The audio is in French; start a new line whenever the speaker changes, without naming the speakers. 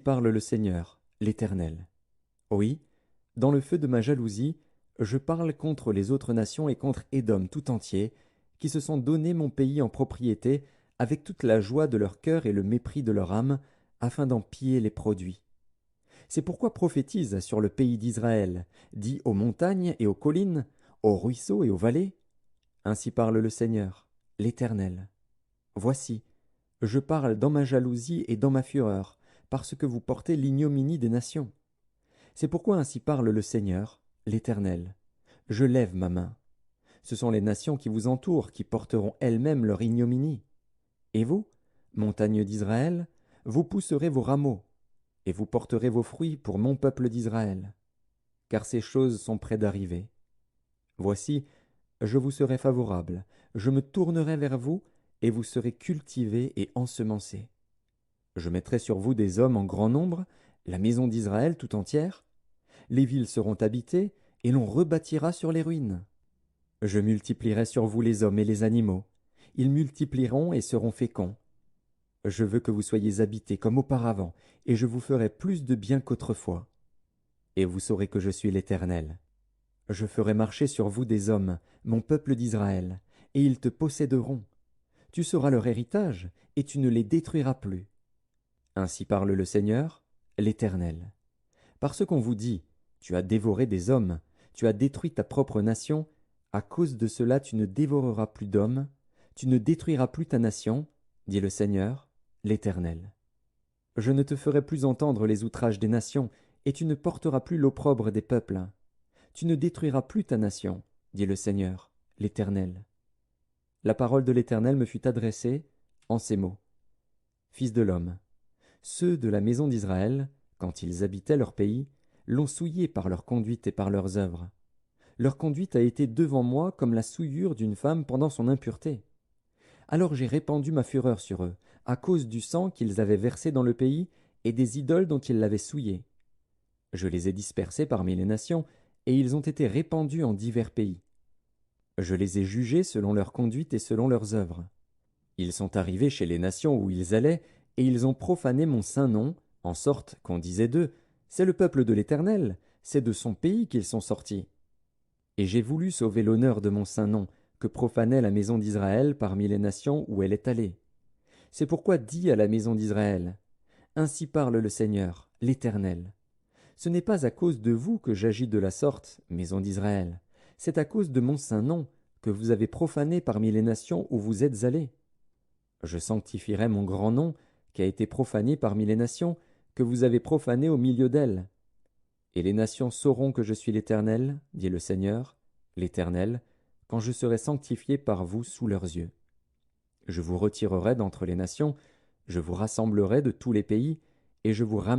parle le Seigneur, l'Éternel. Oui, dans le feu de ma jalousie, je parle contre les autres nations et contre Édom tout entier, qui se sont donné mon pays en propriété, avec toute la joie de leur cœur et le mépris de leur âme, afin d'en piller les produits. C'est pourquoi prophétise sur le pays d'Israël, dis aux montagnes et aux collines, aux ruisseaux et aux vallées. Ainsi parle le Seigneur, l'Éternel. Voici, je parle dans ma jalousie et dans ma fureur, parce que vous portez l'ignominie des nations. C'est pourquoi ainsi parle le Seigneur, l'Éternel. Je lève ma main. Ce sont les nations qui vous entourent qui porteront elles-mêmes leur ignominie. Et vous, montagnes d'Israël, vous pousserez vos rameaux, et vous porterez vos fruits pour mon peuple d'Israël. Car ces choses sont près d'arriver. Voici, je vous serai favorable, je me tournerai vers vous, et vous serez cultivés et ensemencés. Je mettrai sur vous des hommes en grand nombre, la maison d'Israël tout entière. Les villes seront habitées, et l'on rebâtira sur les ruines. Je multiplierai sur vous les hommes et les animaux. Ils multiplieront et seront féconds. Je veux que vous soyez habités comme auparavant, et je vous ferai plus de bien qu'autrefois. Et vous saurez que je suis l'Éternel. Je ferai marcher sur vous des hommes, mon peuple d'Israël, et ils te posséderont. Tu seras leur héritage, et tu ne les détruiras plus. Ainsi parle le Seigneur, l'Éternel. Parce qu'on vous dit, tu as dévoré des hommes, tu as détruit ta propre nation, à cause de cela tu ne dévoreras plus d'hommes, tu ne détruiras plus ta nation, dit le Seigneur, l'Éternel. Je ne te ferai plus entendre les outrages des nations, et tu ne porteras plus l'opprobre des peuples. Tu ne détruiras plus ta nation, dit le Seigneur, l'Éternel. La parole de l'Éternel me fut adressée en ces mots. Fils de l'homme, ceux de la maison d'Israël, quand ils habitaient leur pays, l'ont souillé par leur conduite et par leurs œuvres. Leur conduite a été devant moi comme la souillure d'une femme pendant son impureté. Alors j'ai répandu ma fureur sur eux, à cause du sang qu'ils avaient versé dans le pays et des idoles dont ils l'avaient souillé. Je les ai dispersés parmi les nations, et ils ont été répandus en divers pays. Je les ai jugés selon leur conduite et selon leurs œuvres. Ils sont arrivés chez les nations où ils allaient, et ils ont profané mon saint nom, en sorte qu'on disait d'eux, c'est le peuple de l'Éternel, c'est de son pays qu'ils sont sortis. Et j'ai voulu sauver l'honneur de mon saint nom, que profanait la maison d'Israël parmi les nations où elle est allée. C'est pourquoi dis à la maison d'Israël, ainsi parle le Seigneur, l'Éternel. Ce n'est pas à cause de vous que j'agis de la sorte, maison d'Israël, c'est à cause de mon saint nom, que vous avez profané parmi les nations où vous êtes allés. Je sanctifierai mon grand nom, qui a été profané parmi les nations, que vous avez profané au milieu d'elles. Et les nations sauront que je suis l'Éternel, dit le Seigneur, l'Éternel, quand je serai sanctifié par vous sous leurs yeux. Je vous retirerai d'entre les nations, je vous rassemblerai de tous les pays, et je vous ramènerai